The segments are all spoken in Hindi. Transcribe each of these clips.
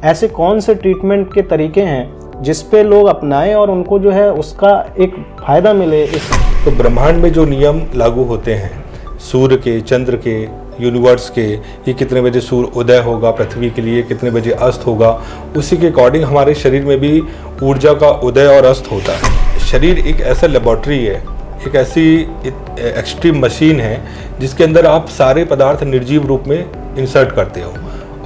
ऐसे कौन से ट्रीटमेंट के तरीके हैं जिस पे लोग अपनाएं और उनको जो है उसका एक फ़ायदा मिले। तो ब्रह्मांड में जो नियम लागू होते हैं, सूर्य के, चंद्र के, यूनिवर्स के, ये कितने बजे सूर्य उदय होगा पृथ्वी के लिए, कितने बजे अस्त होगा, उसी के अकॉर्डिंग हमारे शरीर में भी ऊर्जा का उदय और अस्त होता है। शरीर एक ऐसा लेबॉर्ट्री है, एक ऐसी एक्सट्रीम मशीन है जिसके अंदर आप सारे पदार्थ निर्जीव रूप में इंसर्ट करते हो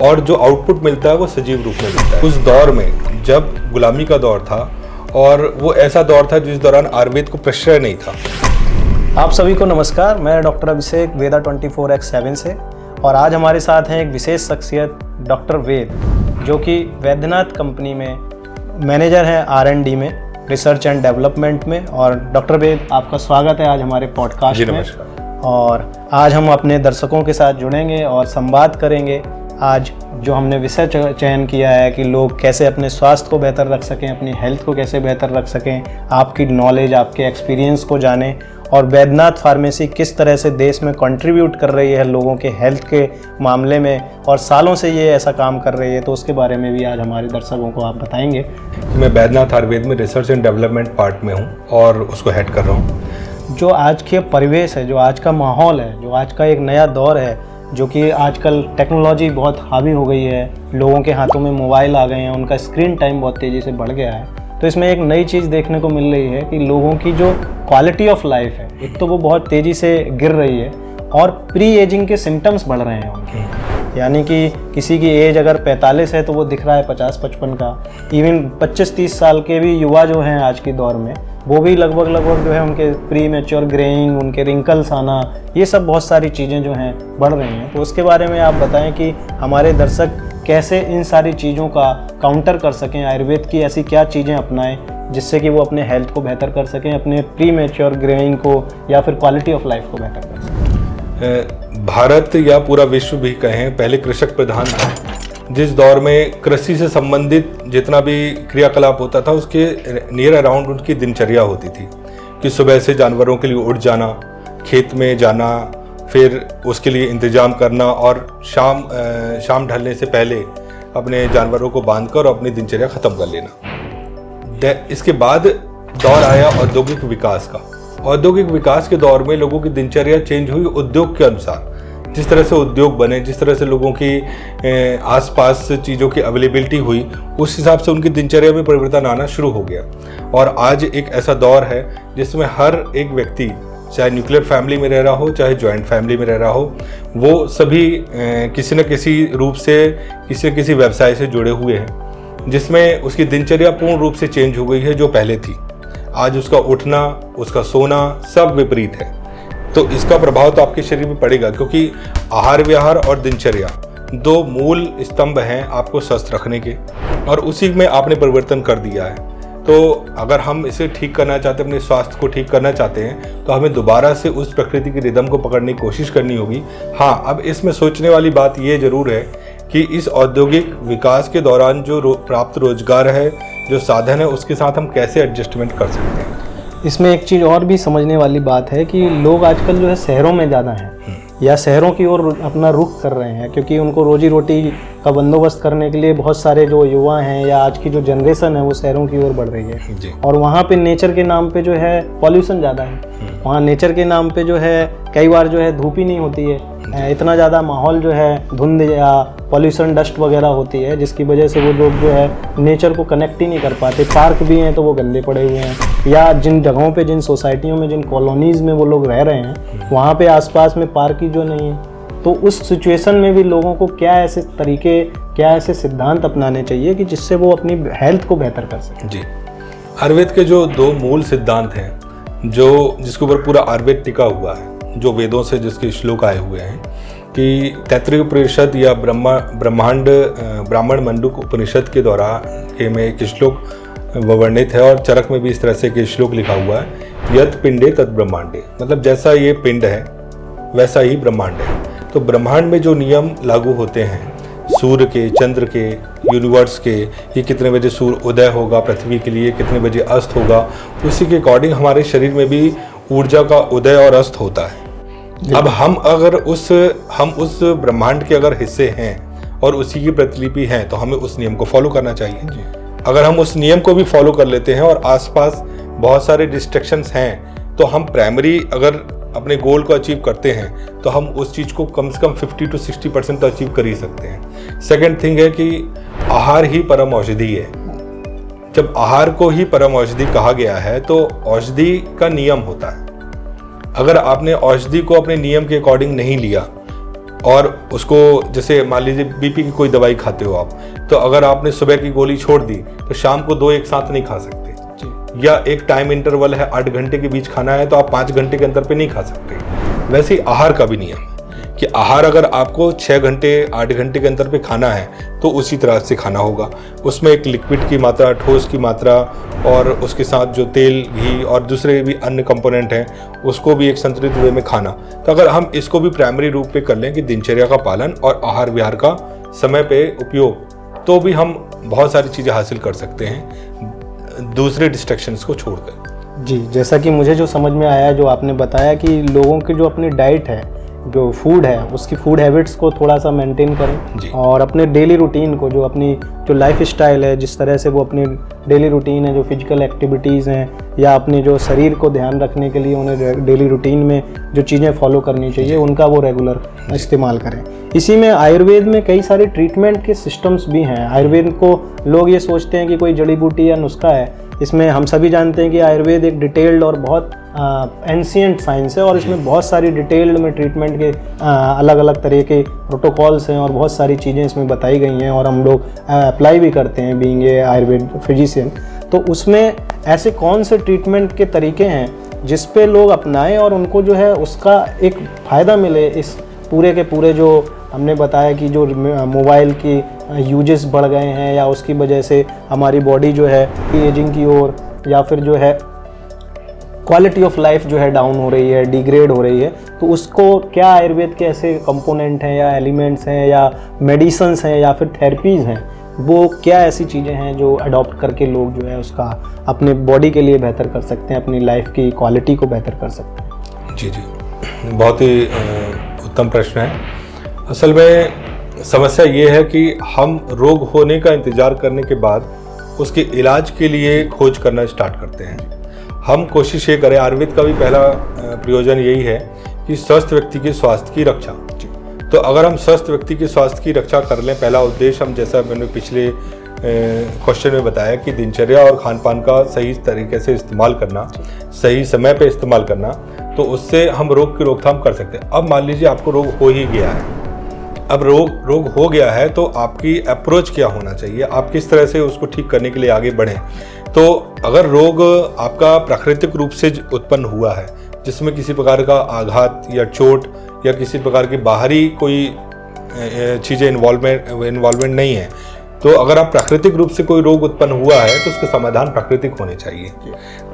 और जो आउटपुट मिलता है वो सजीव रूप में मिलता है। उस दौर में जब गुलामी का दौर था और वो ऐसा दौर था जिस दौरान आयुर्वेद को प्रश्रय नहीं था। आप सभी को नमस्कार, मैं डॉक्टर अभिषेक वेदा 24x7 से, और आज हमारे साथ हैं एक विशेष शख्सियत डॉक्टर वेद, जो कि वैद्यनाथ कंपनी में मैनेजर हैं R&D में, रिसर्च एंड डेवलपमेंट में। और डॉक्टर वेद, आपका स्वागत है आज हमारे पॉडकास्ट में। और आज हम अपने दर्शकों के साथ जुड़ेंगे और संवाद करेंगे। आज जो हमने विषय चयन किया है कि लोग कैसे अपने स्वास्थ्य को बेहतर रख सकें, अपनी हेल्थ को कैसे बेहतर रख सकें, आपकी नॉलेज, आपके एक्सपीरियंस को जानें, और वैद्यनाथ फार्मेसी किस तरह से देश में कंट्रीब्यूट कर रही है लोगों के हेल्थ के मामले में और सालों से ये ऐसा काम कर रही है, तो उसके बारे में भी आज हमारे दर्शकों को आप बताएंगे। मैं वैद्यनाथ आयुर्वेद में रिसर्च एंड डेवलपमेंट पार्ट में हूँ और उसको हेड कर रहा हूँ। जो आज के परिवेश है, जो आज का माहौल है, जो आज का एक नया दौर है, जो कि आजकल टेक्नोलॉजी बहुत हावी हो गई है, लोगों के हाथों में मोबाइल आ गए हैं, उनका स्क्रीन टाइम बहुत तेज़ी से बढ़ गया है, तो इसमें एक नई चीज़ देखने को मिल रही है कि लोगों की जो क्वालिटी ऑफ लाइफ है, एक तो वो बहुत तेज़ी से गिर रही है और प्री एजिंग के सिम्टम्स बढ़ रहे हैं उनके। यानी कि किसी की एज अगर 45 है तो वो दिख रहा है 50-55 का। इवन 25-30 साल के भी युवा जो हैं आज के दौर में, वो भी लगभग जो है उनके प्री मैच्योर ग्रेइंग, उनके रिंकल्स आना, ये सब बहुत सारी चीज़ें जो हैं बढ़ रही हैं। तो उसके बारे में आप बताएं कि हमारे दर्शक कैसे इन सारी चीज़ों का काउंटर कर सकें, आयुर्वेद की ऐसी क्या चीज़ें अपनाएं जिससे कि वो अपने हेल्थ को बेहतर कर सकें, अपने प्री मैच्योर ग्रेइंग को या फिर क्वालिटी ऑफ लाइफ को बेहतर कर सकें। भारत या पूरा विश्व भी कहें, पहले कृषक प्रधान था। जिस दौर में कृषि से संबंधित जितना भी क्रियाकलाप होता था उसके नियर अराउंड उनकी दिनचर्या होती थी कि सुबह से जानवरों के लिए उठ जाना, खेत में जाना, फिर उसके लिए इंतज़ाम करना और शाम ढलने से पहले अपने जानवरों को बांधकर अपनी दिनचर्या ख़त्म कर लेना। इसके बाद दौर आया औद्योगिक विकास का। औद्योगिक विकास के दौर में लोगों की दिनचर्या चेंज हुई उद्योग के अनुसार। जिस तरह से उद्योग बने, जिस तरह से लोगों की आसपास चीज़ों की अवेलेबिलिटी हुई, उस हिसाब से उनकी दिनचर्या में परिवर्तन आना शुरू हो गया। और आज एक ऐसा दौर है जिसमें हर एक व्यक्ति, चाहे न्यूक्लियर फैमिली में रह रहा हो, चाहे जॉइंट फैमिली में रह रहा हो, वो सभी किसी न किसी रूप से किसी न किसी व्यवसाय से जुड़े हुए हैं, जिसमें उसकी दिनचर्या पूर्ण रूप से चेंज हो गई है जो पहले थी। आज उसका उठना, उसका सोना सब विपरीत है। तो इसका प्रभाव तो आपके शरीर में पड़ेगा, क्योंकि आहार विहार और दिनचर्या दो मूल स्तंभ हैं आपको स्वस्थ रखने के, और उसी में आपने परिवर्तन कर दिया है। तो अगर हम इसे ठीक करना चाहते हैं, अपने स्वास्थ्य को ठीक करना चाहते हैं, तो हमें दोबारा से उस प्रकृति की रिदम को पकड़ने की कोशिश करनी होगी। हाँ, अब इसमें सोचने वाली बात ये जरूर है कि इस औद्योगिक विकास के दौरान जो प्राप्त रोजगार है, जो साधन है, उसके साथ हम कैसे एडजस्टमेंट कर सकते हैं। इसमें एक चीज़ और भी समझने वाली बात है कि लोग आजकल जो है शहरों में ज़्यादा हैं या शहरों की ओर अपना रुख कर रहे हैं, क्योंकि उनको रोजी रोटी का बंदोबस्त करने के लिए बहुत सारे जो युवा हैं या आज की जो जनरेशन है वो शहरों की ओर बढ़ रही है। और वहाँ पे नेचर के नाम पे जो है पॉल्यूशन ज़्यादा है। वहाँ नेचर के नाम पे जो है कई बार जो है धूप ही नहीं होती है, इतना ज़्यादा माहौल जो है धुंध या पॉल्यूशन डस्ट वगैरह होती है, जिसकी वजह से वो लोग जो है नेचर को कनेक्ट ही नहीं कर पाते। पार्क भी हैं तो वो गंदे पड़े हुए हैं, या जिन जगहों पे, जिन सोसाइटियों में, जिन कॉलोनीज़ में वो लोग रह रहे हैं, वहाँ पे आसपास में पार्क ही जो नहीं है। तो उस सिचुएशन में भी लोगों को क्या ऐसे तरीके, क्या ऐसे सिद्धांत अपनाने चाहिए कि जिससे वो अपनी हेल्थ को बेहतर कर सकें। जी, आयुर्वेद के जो दो मूल सिद्धांत हैं, जो जिसके ऊपर पूरा आयुर्वेद टिका हुआ है, जो वेदों से जिसके श्लोक आए हुए हैं, कि तैत्तिरीय उपनिषद या ब्राह्मण मंडूक उपनिषद के द्वारा के में एक श्लोक वर्णित है, और चरक में भी इस तरह से एक श्लोक लिखा हुआ है, यत् पिंडे तत् ब्रह्मांडे। मतलब जैसा ये पिंड है वैसा ही ब्रह्मांड है। तो ब्रह्मांड में जो नियम लागू होते हैं, सूर्य के, चंद्र के, यूनिवर्स के, ये कितने बजे सूर्य उदय होगा पृथ्वी के लिए, कितने बजे अस्त होगा, उसी के अकॉर्डिंग हमारे शरीर में भी ऊर्जा का उदय और अस्त होता है। अब हम उस ब्रह्मांड के अगर हिस्से हैं और उसी की प्रतिलिपि हैं, तो हमें उस नियम को फॉलो करना चाहिए। अगर हम उस नियम को भी फॉलो कर लेते हैं और आसपास बहुत सारे डिस्ट्रैक्शंस हैं, तो हम प्राइमरी अगर अपने गोल को अचीव करते हैं तो हम उस चीज़ को कम से कम 50 to 60% तो अचीव कर ही सकते हैं। सेकंड थिंग है कि आहार ही परम औषधि है। जब आहार को ही परम औषधि कहा गया है तो औषधि का नियम होता है। अगर आपने औषधि को अपने नियम के अकॉर्डिंग नहीं लिया और उसको, जैसे मान लीजिए बीपी की कोई दवाई खाते हो आप, तो अगर आपने सुबह की गोली छोड़ दी तो शाम को 2 एक साथ नहीं खा सकते, या एक टाइम इंटरवल है 8 घंटे के बीच खाना है तो आप 5 घंटे के अंदर पे नहीं खा सकते। वैसे ही आहार का भी नियम है कि आहार अगर आपको 6 घंटे 8 घंटे के अंदर पे खाना है तो उसी तरह से खाना होगा। उसमें एक लिक्विड की मात्रा, ठोस की मात्रा और उसके साथ जो तेल, घी और दूसरे भी अन्य कंपोनेंट हैं उसको भी एक संतुलित वे में खाना। तो अगर हम इसको भी प्राइमरी रूप पे कर लें कि दिनचर्या का पालन और आहार विहार का समय पे उपयोग, तो भी हम बहुत सारी चीज़ें हासिल कर सकते हैं दूसरे डिस्ट्रैक्शंस को छोड़कर। जी, जैसा कि मुझे जो समझ में आया, जो आपने बताया कि लोगों की जो अपनी डाइट है, जो फूड है, उसकी फूड हैबिट्स को थोड़ा सा मेंटेन करें और अपने डेली रूटीन को, जो अपनी जो लाइफ स्टाइल है, जिस तरह से वो अपनी डेली रूटीन है, जो फिजिकल एक्टिविटीज़ हैं या अपने जो शरीर को ध्यान रखने के लिए उन्हें डेली रूटीन में जो चीज़ें फॉलो करनी चाहिए उनका वो रेगुलर इस्तेमाल करें। इसी में आयुर्वेद में कई सारे ट्रीटमेंट के सिस्टम्स भी हैं। आयुर्वेद को लोग ये सोचते हैं कि कोई जड़ी बूटी या नुस्खा है। इसमें हम सभी जानते हैं कि आयुर्वेद एक डिटेल्ड और बहुत एंशिएंट साइंस है और इसमें बहुत सारी डिटेल्ड में ट्रीटमेंट के अलग अलग तरह के प्रोटोकॉल्स हैं और बहुत सारी चीज़ें इसमें बताई गई हैं और हम लोग अप्लाई भी करते हैं बीइंग ए आयुर्वेद फिजिशियन। तो उसमें ऐसे कौन से ट्रीटमेंट के तरीके हैं जिस पे लोग अपनाएं और उनको जो है उसका एक फ़ायदा मिले? इस पूरे के पूरे जो हमने बताया कि जो मोबाइल की यूजेस बढ़ गए हैं या उसकी वजह से हमारी बॉडी जो है एजिंग की ओर, या फिर जो है क्वालिटी ऑफ लाइफ जो है डाउन हो रही है, डिग्रेड हो रही है, तो उसको क्या आयुर्वेद के ऐसे कंपोनेंट हैं या एलिमेंट्स हैं या मेडिसिन्स हैं या फिर थेरेपीज़ हैं, वो क्या ऐसी चीज़ें हैं जो अडॉप्ट करके लोग जो है उसका अपने बॉडी के लिए बेहतर कर सकते हैं, अपनी लाइफ की क्वालिटी को बेहतर कर सकते हैं? जी, बहुत ही उत्तम प्रश्न है। असल में समस्या ये है कि हम रोग होने का इंतज़ार करने के बाद उसके इलाज के लिए खोज करना स्टार्ट करते हैं। हम कोशिश ये करें, आयुर्वेद का भी पहला प्रयोजन यही है कि स्वस्थ व्यक्ति के स्वास्थ्य की रक्षा। तो अगर हम स्वस्थ व्यक्ति के स्वास्थ्य की रक्षा कर लें, पहला उद्देश्य हम, जैसा मैंने पिछले क्वेश्चन में बताया कि दिनचर्या और खान पान का सही तरीके से इस्तेमाल करना, सही समय पे इस्तेमाल करना, तो उससे हम रोग की रोकथाम कर सकते हैं। अब मान लीजिए आपको रोग हो ही गया है, अब रोग हो गया है तो आपकी अप्रोच क्या होना चाहिए, आप किस तरह से उसको ठीक करने के लिए आगे बढ़ें। तो अगर रोग आपका प्राकृतिक रूप से उत्पन्न हुआ है, जिसमें किसी प्रकार का आघात या चोट या किसी प्रकार की बाहरी कोई चीज़ें इन्वॉल्वमेंट नहीं है, तो अगर आप प्राकृतिक रूप से कोई रोग उत्पन्न हुआ है तो उसका समाधान प्राकृतिक होने चाहिए।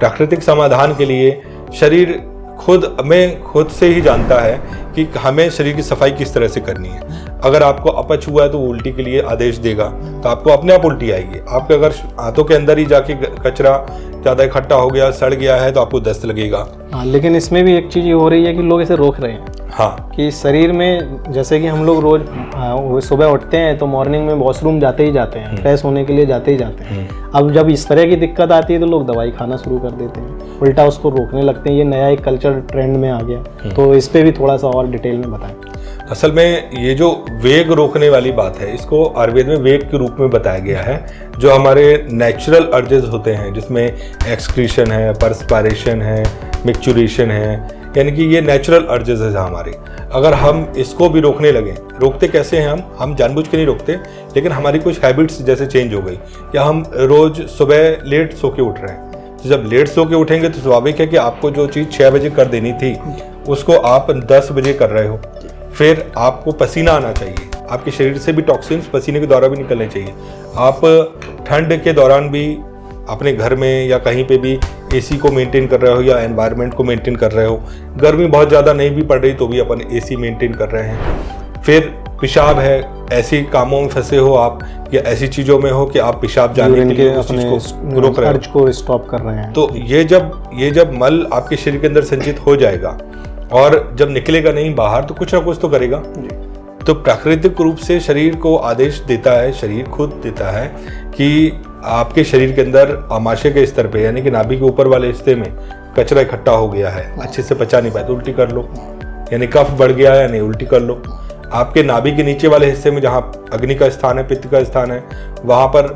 प्राकृतिक समाधान के लिए शरीर खुद से ही जानता है कि हमें शरीर की सफाई किस तरह से करनी है। अगर आपको अपच हुआ है तो वो उल्टी के लिए आदेश देगा, तो आपको अपने आप उल्टी आएगी। आपके अगर हाथों के अंदर ही जाके कचरा ज़्यादा इकट्ठा हो गया, सड़ गया है, तो आपको दस्त लगेगा। हाँ, लेकिन इसमें भी एक चीज़ ये हो रही है कि लोग इसे रोक रहे हैं। हाँ, कि शरीर में, जैसे कि हम लोग रोज सुबह उठते हैं तो मॉर्निंग में वॉशरूम जाते ही जाते हैं, फ्रेश होने के लिए जाते ही जाते हैं। अब जब इस तरह की दिक्कत आती है तो लोग दवाई खाना शुरू कर देते हैं, उल्टा उसको रोकने लगते हैं। ये नया एक कल्चर ट्रेंड में आ गया, तो इस पे भी थोड़ा सा और डिटेल में बताएं। असल में ये जो वेग रोकने वाली बात है, इसको आयुर्वेद में वेग के रूप में बताया गया है। जो हमारे नेचुरल अर्जेस होते हैं, जिसमें एक्सक्रीशन है, परस्पायरेशन है, मिक्चुरेशन है, यानी कि ये नेचुरल अर्जेस है हमारे। अगर हम इसको भी रोकने लगे, रोकते कैसे हैं हम जानबूझ के नहीं रोकते, लेकिन हमारी कुछ हैबिट्स जैसे चेंज हो गई, या हम रोज सुबह लेट सो के उठ रहे हैं। तो जब लेट सो के उठेंगे तो स्वाभाविक है कि आपको जो चीज़ 6 बजे कर देनी थी उसको आप 10 बजे कर रहे हो। फिर आपको पसीना आना चाहिए, आपके शरीर से भी टॉक्सिन्स पसीने के द्वारा भी निकलने चाहिए। आप ठंड के दौरान भी अपने घर में या कहीं पे भी एसी को मेंटेन कर रहे हो या एनवायरनमेंट को मेंटेन कर रहे हो। गर्मी बहुत ज़्यादा नहीं भी पड़ रही तो भी अपन एसी मेंटेन कर रहे हैं। फिर पेशाब है, ऐसे कामों में फंसे हो आप या ऐसी चीज़ों में हो कि आप पेशाब जाने के लिए उस चीज़ को रोक रहे हो, अर्ज को स्टॉप कर रहे हैं। तो ये जब मल आपके शरीर के अंदर संचित हो जाएगा और जब निकलेगा नहीं बाहर तो कुछ ना कुछ तो करेगा। तो प्राकृतिक रूप से शरीर को आदेश देता है, शरीर खुद देता है कि आपके शरीर के अंदर आमाशय के स्तर पे यानी कि नाभि के ऊपर वाले हिस्से में कचरा इकट्ठा हो गया है, अच्छे से पचा नहीं पाया तो उल्टी कर लो, यानी कफ बढ़ गया है यानी उल्टी कर लो। आपके नाभि के नीचे वाले हिस्से में जहाँ अग्नि का स्थान है, पित्त का स्थान है, वहाँ पर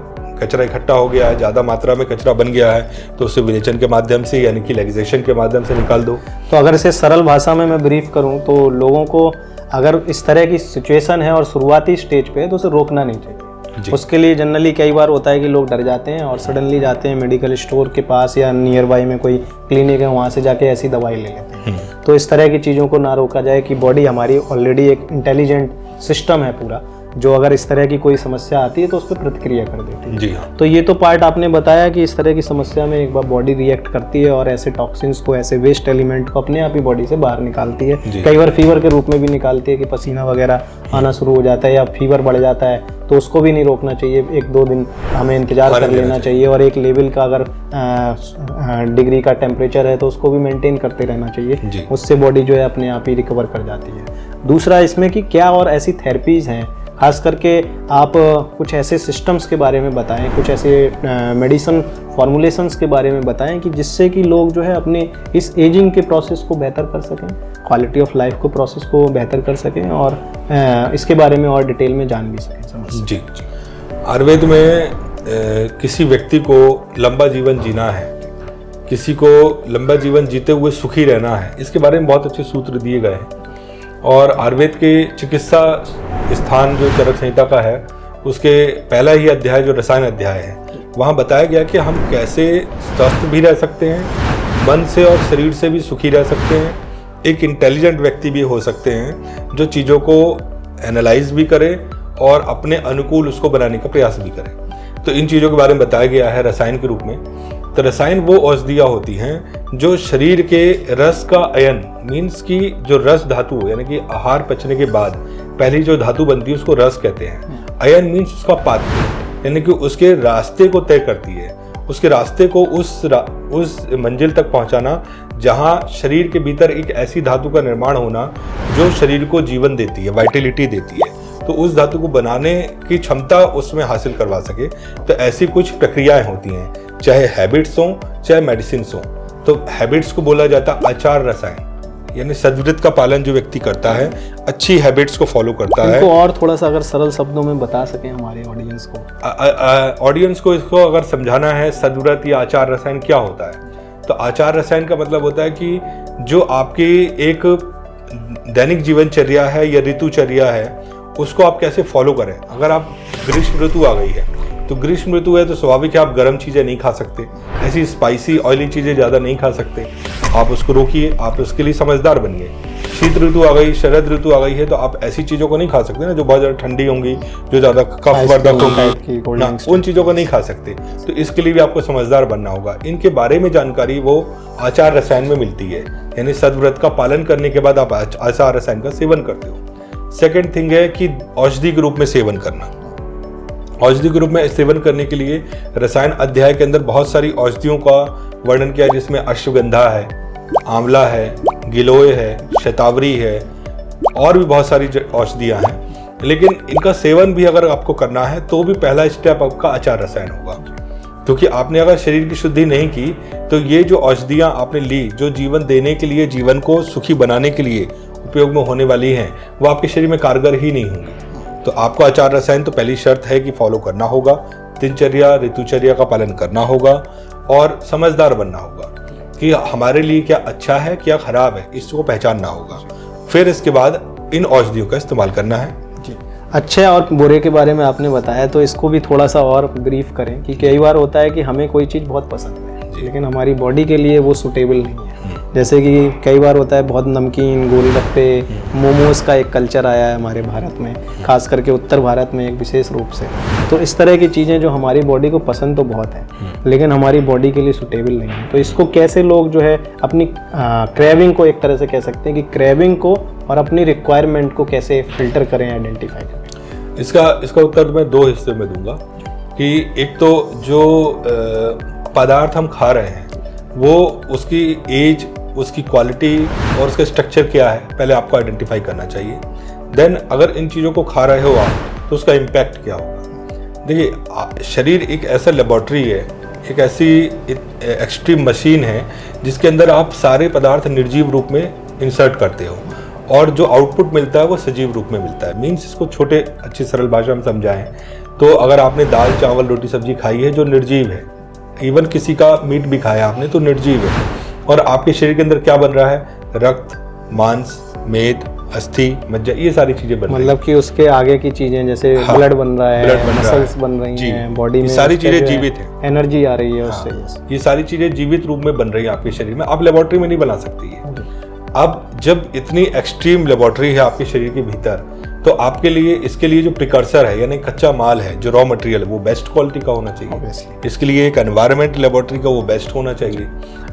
कचरा इकट्ठा हो गया है, ज़्यादा मात्रा में कचरा बन गया है, तो उसे विरेचन के माध्यम से यानी कि लैक्सेशन के माध्यम से निकाल दो। तो अगर इसे सरल भाषा में मैं ब्रीफ करूं तो लोगों को अगर इस तरह की सिचुएशन है और शुरुआती स्टेज पे है तो उसे रोकना नहीं चाहिए। उसके लिए जनरली कई बार होता है कि लोग डर जाते हैं और सडनली जाते हैं मेडिकल स्टोर के पास या नियर बाई में कोई क्लिनिक है वहाँ से जाके ऐसी दवाई ले लेते हैं। तो इस तरह की चीज़ों को ना रोका जाए कि बॉडी हमारी ऑलरेडी एक इंटेलिजेंट सिस्टम है पूरा, जो अगर इस तरह की कोई समस्या आती है तो उस पर प्रतिक्रिया कर देती है। जी हाँ। तो ये तो पार्ट आपने बताया कि इस तरह की समस्या में एक बार बॉडी रिएक्ट करती है और ऐसे टॉक्सिन्स को, ऐसे वेस्ट एलिमेंट को अपने आप ही बॉडी से बाहर निकालती है। कई बार फीवर के रूप में भी निकालती है कि पसीना वगैरह आना शुरू हो जाता है या फीवर बढ़ जाता है, तो उसको भी नहीं रोकना चाहिए। 1-2 दिन हमें इंतजार कर लेना चाहिए और एक लेवल का अगर डिग्री का टेम्परेचर है तो उसको भी मेंटेन करते रहना चाहिए। उससे बॉडी जो है अपने आप ही रिकवर कर जाती है। दूसरा इसमें कि क्या और ऐसी थेरेपीज़ हैं, खास करके आप कुछ ऐसे सिस्टम्स के बारे में बताएं, कुछ ऐसे मेडिसिन फॉर्मुलेशंस के बारे में बताएं कि जिससे कि लोग जो है अपने इस एजिंग के प्रोसेस को बेहतर कर सकें, क्वालिटी ऑफ लाइफ को प्रोसेस को बेहतर कर सकें और इसके बारे में और डिटेल में जान भी सकें। जी, आयुर्वेद में किसी व्यक्ति को लंबा जीवन जीना है, किसी को लंबा जीवन जीते हुए सुखी रहना है, इसके बारे में बहुत अच्छे सूत्र दिए गए हैं। और आयुर्वेद के चिकित्सा स्थान जो चरक संहिता का है उसके पहला ही अध्याय जो रसायन अध्याय है, वहाँ बताया गया कि हम कैसे स्वस्थ भी रह सकते हैं, मन से और शरीर से भी सुखी रह सकते हैं, एक इंटेलिजेंट व्यक्ति भी हो सकते हैं जो चीज़ों को एनालाइज भी करे और अपने अनुकूल उसको बनाने का प्रयास भी करे। तो इन चीज़ों के बारे में बताया गया है रसायन के रूप में। तो रसायन वो औषधियाँ होती हैं जो शरीर के रस का अयन, मीन्स की जो रस धातु यानी कि आहार पचने के बाद पहली जो धातु बनती है उसको रस कहते हैं। अयन मीन्स उसका पाथ यानी कि उसके रास्ते को तय करती है, उसके रास्ते को उस मंजिल तक पहुंचाना जहां शरीर के भीतर एक ऐसी धातु का निर्माण होना जो शरीर को जीवन देती है, वाइटलिटी देती है, तो उस धातु को बनाने की क्षमता उसमें हासिल करवा सके। तो ऐसी कुछ प्रक्रियाएं होती हैं, चाहे हैबिट्स हों चाहे मेडिसिन हों। तो हैबिट्स को बोला जाता है आचार रसायन, यानी सद्वृत्त का पालन जो व्यक्ति करता है, अच्छी हैबिट्स को फॉलो करता है। इनको और थोड़ा सा अगर सरल शब्दों में बता सकें हमारे ऑडियंस को। ऑडियंस को इसको अगर समझाना है सद्वृत्त या आचार रसायन क्या होता है, तो आचार रसायन का मतलब होता है कि जो आपकी एक दैनिक जीवनचर्या है या ऋतुचर्या है उसको आप कैसे फॉलो करें। अगर आप ग्रीष्म ऋतु आ गई है तो ग्रीष्म ऋतु है तो स्वाभाविक है आप गर्म चीज़ें नहीं खा सकते, ऐसी स्पाइसी ऑयली चीज़ें ज़्यादा नहीं खा सकते, आप उसको रोकिए, आप उसके लिए समझदार बनिए। शीत ऋतु आ गई, शरद ऋतु आ गई है तो आप ऐसी चीज़ों को नहीं खा सकते ना जो बहुत ज़्यादा ठंडी होंगी, जो ज़्यादा कफवर्धक होंगी, उन चीज़ों को नहीं खा सकते। तो इसके लिए भी आपको समझदार बनना होगा। इनके बारे में जानकारी वो आचार रसायन में मिलती है, यानी सद्व्रत का पालन करने के बाद आप आचार रसायन का सेवन करते हो। सेकेंड थिंग है कि औषधि के रूप में सेवन करना। औषधि के रूप में सेवन करने के लिए रसायन अध्याय के अंदर बहुत सारी औषधियों का वर्णन किया है, जिसमें अश्वगंधा है, आंवला है, गिलोय है, शतावरी है और भी बहुत सारी औषधियाँ हैं। लेकिन इनका सेवन भी अगर आपको करना है तो भी पहला स्टेप आपका आचार रसायन होगा, क्योंकि आपने अगर शरीर की शुद्धि नहीं की तो ये जो औषधियाँ आपने ली जो जीवन देने के लिए, जीवन को सुखी बनाने के लिए उपयोग में होने वाली हैं, वो आपके शरीर में कारगर ही नहीं होंगी। तो आपको आचार रसायन तो पहली शर्त है कि फॉलो करना होगा, दिनचर्या ऋतुचर्या का पालन करना होगा और समझदार बनना होगा कि हमारे लिए क्या अच्छा है क्या खराब है, इसको पहचानना होगा। फिर इसके बाद इन औषधियों का इस्तेमाल करना है। जी, अच्छे और बुरे के बारे में आपने बताया, तो इसको भी थोड़ा सा और ब्रीफ करें कि कई बार होता है कि हमें कोई चीज़ बहुत पसंद है लेकिन हमारी बॉडी के लिए वो सूटेबल नहीं है। जैसे कि कई बार होता है बहुत नमकीन, गोलगप्पे, मोमोज का एक कल्चर आया है हमारे भारत में, खास करके उत्तर भारत में एक विशेष रूप से। तो इस तरह की चीज़ें जो हमारी बॉडी को पसंद तो बहुत है लेकिन हमारी बॉडी के लिए सूटेबल नहीं है। तो इसको कैसे लोग जो है अपनी क्रेविंग को, एक तरह से कह सकते हैं कि क्रेविंग को और अपनी रिक्वायरमेंट को कैसे फिल्टर करें, आइडेंटिफाई करें। इसका उत्तर मैं दो हिस्से में दूंगा कि एक तो जो पदार्थ हम खा रहे हैं वो उसकी एज, उसकी क्वालिटी और उसका स्ट्रक्चर क्या है, पहले आपको आइडेंटिफाई करना चाहिए। देन अगर इन चीज़ों को खा रहे हो आप तो उसका इम्पैक्ट क्या होगा। देखिए, शरीर एक ऐसा लेबॉर्ट्री है, एक ऐसी एक्सट्रीम मशीन है जिसके अंदर आप सारे पदार्थ निर्जीव रूप में इंसर्ट करते हो और जो आउटपुट मिलता है वो सजीव रूप में मिलता है। मीन्स इसको छोटे अच्छी सरल भाषा में समझाएं तो अगर आपने दाल चावल रोटी सब्जी खाई है जो निर्जीव है, इवन किसी का मीट भी खाया आपने तो निर्जीव है, और आपके शरीर के अंदर क्या बन रहा है, रक्त, मांस, मेद, अस्थि, मज्जा, ये सारी चीजें बन रही हैं। मतलब कि उसके आगे की चीजें जैसे हाँ, ब्लड बन रहा है, ब्लड बन रहा मसल्स है, बन रही जी, हैं बॉडी में, ये सारी चीजें जीवित हैं, एनर्जी आ रही है हाँ, उससे। ये सारी चीजें जीवित रूप में बन रही हैं आपके शरीर में। आप लेबोरेटरी में नहीं बना सकती है। अब जब इतनी एक्सट्रीम लेबोरेटरी है आपके शरीर के भीतर, तो आपके लिए इसके लिए जो प्रिकर्सर है यानी कच्चा माल है, जो रॉ मटेरियल है, वो बेस्ट क्वालिटी का होना चाहिए। इसके लिए एक एनवायरनमेंट लेबोरेटरी का वो बेस्ट होना चाहिए।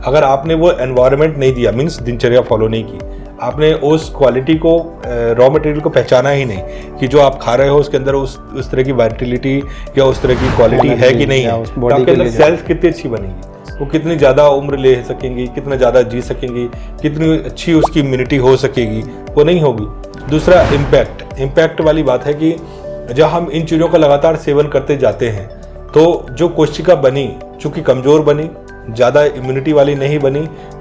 अगर आपने वो एनवायरनमेंट नहीं दिया, मीन्स दिनचर्या फॉलो नहीं की, आपने उस क्वालिटी को, रॉ मटेरियल को पहचाना ही नहीं कि जो आप खा रहे हो उसके अंदर उस तरह की वाइटिलिटी या उस तरह की क्वालिटी है कि नहीं है, तो आपके अंदर सेल्स कितनी अच्छी बनेगी, वो कितनी ज़्यादा उम्र ले सकेंगी, कितना ज़्यादा जी सकेंगी, कितनी अच्छी उसकी इम्यूनिटी हो सकेगी, वो नहीं होगी। दूसरा इम्पैक्ट वाली बात है कि जब हम इन चीज़ों का लगातार सेवन करते जाते हैं तो जो कोशिका बनी, चूँकि कमज़ोर बनी, ज़्यादा इम्यूनिटी वाली नहीं बनी,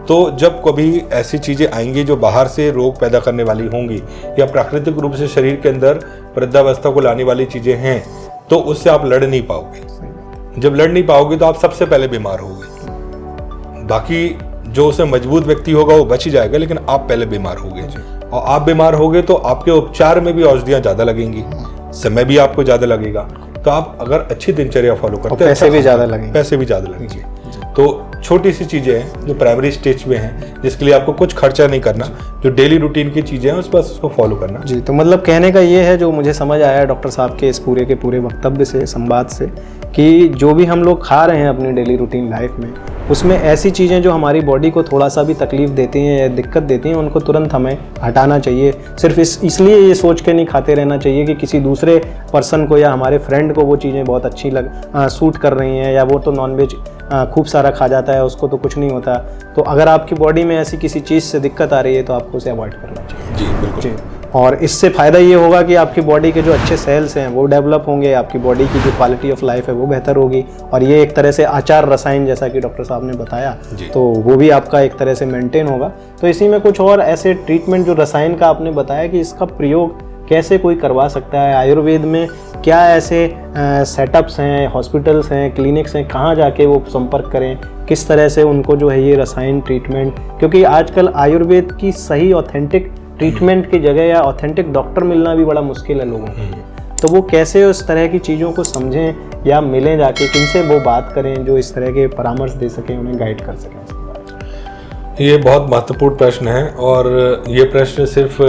तो जब कभी ऐसी चीज़ें आएंगी जो बाहर से रोग पैदा करने वाली होंगी या प्राकृतिक रूप से शरीर के अंदर वृद्धावस्था को लाने वाली चीज़ें हैं, तो उससे आप लड़ नहीं पाओगे। जब लड़ नहीं पाओगे तो आप सबसे पहले बीमार होगे। बाकी जो उसे मजबूत व्यक्ति होगा वो बच ही जाएगा, लेकिन आप पहले बीमार होगे, और आप बीमार होगे तो आपके उपचार में भी औषधियाँ ज़्यादा लगेंगी, समय भी आपको ज़्यादा लगेगा। तो आप अगर अच्छी दिनचर्या फॉलो करते हैं, पैसे भी ज़्यादा लगेंगे। तो छोटी सी चीज़ें हैं जो प्राइमरी स्टेज में हैं, जिसके लिए आपको कुछ खर्चा नहीं करना, जो डेली रूटीन की चीज़ें हैं उस पर उसको फॉलो करना। जी, तो मतलब कहने का ये है, जो मुझे समझ आया डॉक्टर साहब के इस पूरे के पूरे वक्तव्य से, संवाद से, कि जो भी हम लोग खा रहे हैं अपनी डेली रूटीन लाइफ में, उसमें ऐसी चीज़ें जो हमारी बॉडी को थोड़ा सा भी तकलीफ देती हैं या दिक्कत देती हैं, उनको तुरंत हमें हटाना चाहिए। सिर्फ इसलिए ये सोच के नहीं खाते रहना चाहिए कि किसी दूसरे पर्सन को या हमारे फ्रेंड को वो चीज़ें बहुत अच्छी सूट कर रही हैं, या वो तो नॉनवेज खूब सारा खा जाता है, उसको तो कुछ नहीं होता। तो अगर आपकी बॉडी में ऐसी किसी चीज़ से दिक्कत आ रही है तो आपको उसे अवॉइड करना चाहिए। जी बिल्कुल। जी, और इससे फ़ायदा ये होगा कि आपकी बॉडी के जो अच्छे सेल्स हैं वो डेवलप होंगे, आपकी बॉडी की जो क्वालिटी ऑफ लाइफ है वो बेहतर होगी, और ये एक तरह से आचार रसायन जैसा कि डॉक्टर साहब ने बताया, तो वो भी आपका एक तरह से मेंटेन होगा। तो इसी में कुछ और ऐसे ट्रीटमेंट जो रसायन का आपने बताया कि इसका प्रयोग कैसे कोई करवा सकता है, आयुर्वेद में क्या ऐसे सेटअप्स हैं, हॉस्पिटल्स हैं, क्लिनिक्स हैं, कहाँ जाके वो संपर्क करें, किस तरह से उनको जो है ये रसायन ट्रीटमेंट, क्योंकि आजकल आयुर्वेद की सही ऑथेंटिक ट्रीटमेंट की जगह या ऑथेंटिक डॉक्टर मिलना भी बड़ा मुश्किल है लोगों के लिए। तो वो कैसे उस तरह की चीज़ों को समझें या मिलें जाके, किनसे वो बात करें जो इस तरह के परामर्श दे सकें, उन्हें गाइड कर सकें। ये बहुत महत्वपूर्ण प्रश्न है, और ये प्रश्न सिर्फ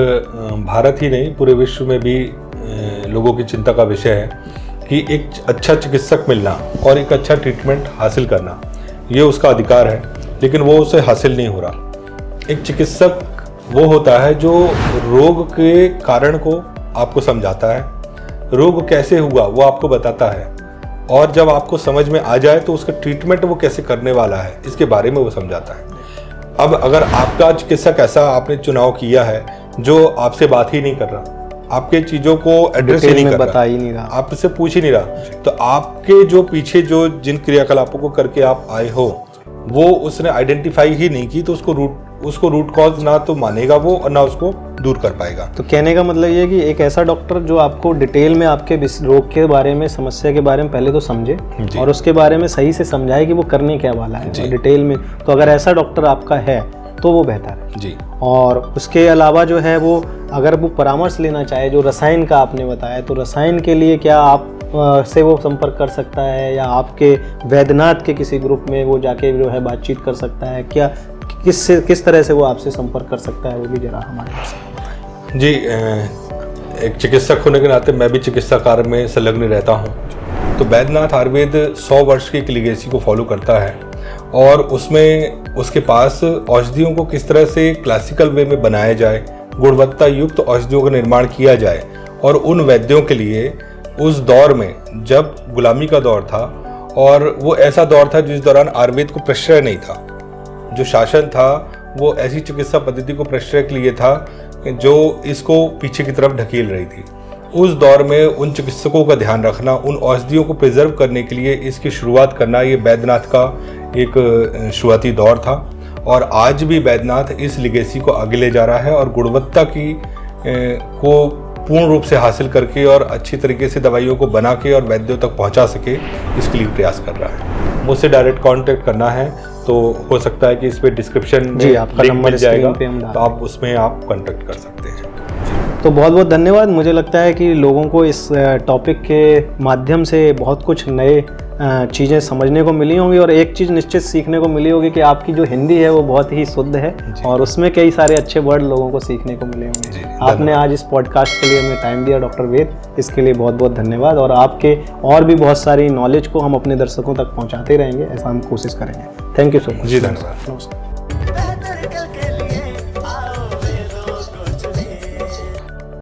भारत ही नहीं पूरे विश्व में भी लोगों की चिंता का विषय है कि एक अच्छा चिकित्सक मिलना और एक अच्छा ट्रीटमेंट हासिल करना, ये उसका अधिकार है, लेकिन वो उसे हासिल नहीं हो रहा। एक चिकित्सक वो होता है जो रोग के कारण को आपको समझाता है, रोग कैसे हुआ वो आपको बताता है, और जब आपको समझ में आ जाए तो उसका ट्रीटमेंट वो कैसे करने वाला है इसके बारे में वो समझाता है। अब अगर आपका चिकित्सक ऐसा आपने चुनाव किया है जो आपसे बात ही नहीं कर रहा, आपके चीज़ों को एड्रेस ही नहीं कर बता ही नहीं रहा, आपसे पूछ ही नहीं रहा, तो आपके जो पीछे जो जिन क्रियाकलापों को करके आप आए हो वो उसने आइडेंटिफाई ही नहीं की, तो उसको रूट कॉज ना तो मानेगा वो और ना उसको दूर कर पाएगा। तो कहने का मतलब ये है कि एक ऐसा डॉक्टर जो आपको डिटेल में आपके रोग के बारे में, समस्या के बारे में पहले तो समझे और उसके बारे में सही से समझाए कि वो करने क्या वाला है डिटेल में, तो अगर ऐसा डॉक्टर आपका है तो वो बेहतर है जी। और उसके अलावा जो है वो अगर वो परामर्श लेना चाहे, जो रसायन का आपने बताया, तो रसायन के लिए क्या आप से वो संपर्क कर सकता है, या आपके वैद्यनाथ के किसी ग्रुप में वो जाके जो है बातचीत कर सकता है, क्या किस तरह से वो आपसे संपर्क कर सकता है, वो भी जरा हमारे पास बताएं। जी, एक चिकित्सक होने के नाते मैं भी चिकित्सा कार्य में संलग्न रहता हूँ, तो वैद्यनाथ आयुर्वेद 100 वर्ष की एक लीगेसी को फॉलो करता है, और उसमें उसके पास औषधियों को किस तरह से क्लासिकल वे में बनाया जाए, गुणवत्ता युक्त औषधियों का निर्माण किया जाए, और उन वैद्यों के लिए उस दौर में जब गुलामी का दौर था, और वो ऐसा दौर था जिस दौरान आयुर्वेद को प्रश्रय नहीं था, जो शासन था वो ऐसी चिकित्सा पद्धति को प्रश्रय के लिए था जो इसको पीछे की तरफ ढकेल रही थी। उस दौर में उन चिकित्सकों का ध्यान रखना, उन औषधियों को प्रिजर्व करने के लिए इसकी शुरुआत करना, ये बैद्यनाथ का एक शुरुआती दौर था। और आज भी बैद्यनाथ इस लिगेसी को आगे ले जा रहा है और गुणवत्ता की को पूर्ण रूप से हासिल करके और अच्छी तरीके से दवाइयों को बना के और वैद्यों तक पहुंचा सके, इसके लिए प्रयास कर रहा है। मुझसे डायरेक्ट कांटेक्ट करना है तो हो सकता है कि इस पे डिस्क्रिप्शन में आपका लिंक नंबर मिल जाएगा, तो आप उसमें आप कांटेक्ट कर सकते हैं। तो बहुत बहुत धन्यवाद। मुझे लगता है कि लोगों को इस टॉपिक के माध्यम से बहुत कुछ नए चीज़ें समझने को मिली होंगी और एक चीज़ निश्चित सीखने को मिली होगी कि आपकी जो हिंदी है वो बहुत ही शुद्ध है और उसमें कई सारे अच्छे वर्ड लोगों को सीखने को मिले होंगे। आपने आज इस पॉडकास्ट के लिए हमें टाइम दिया डॉक्टर वेद, इसके लिए बहुत बहुत धन्यवाद। और आपके और भी बहुत सारी नॉलेज को हम अपने दर्शकों तक पहुँचाते रहेंगे, ऐसा हम कोशिश करेंगे। Thank you so much. जी धन्यवाद। नमस्कार।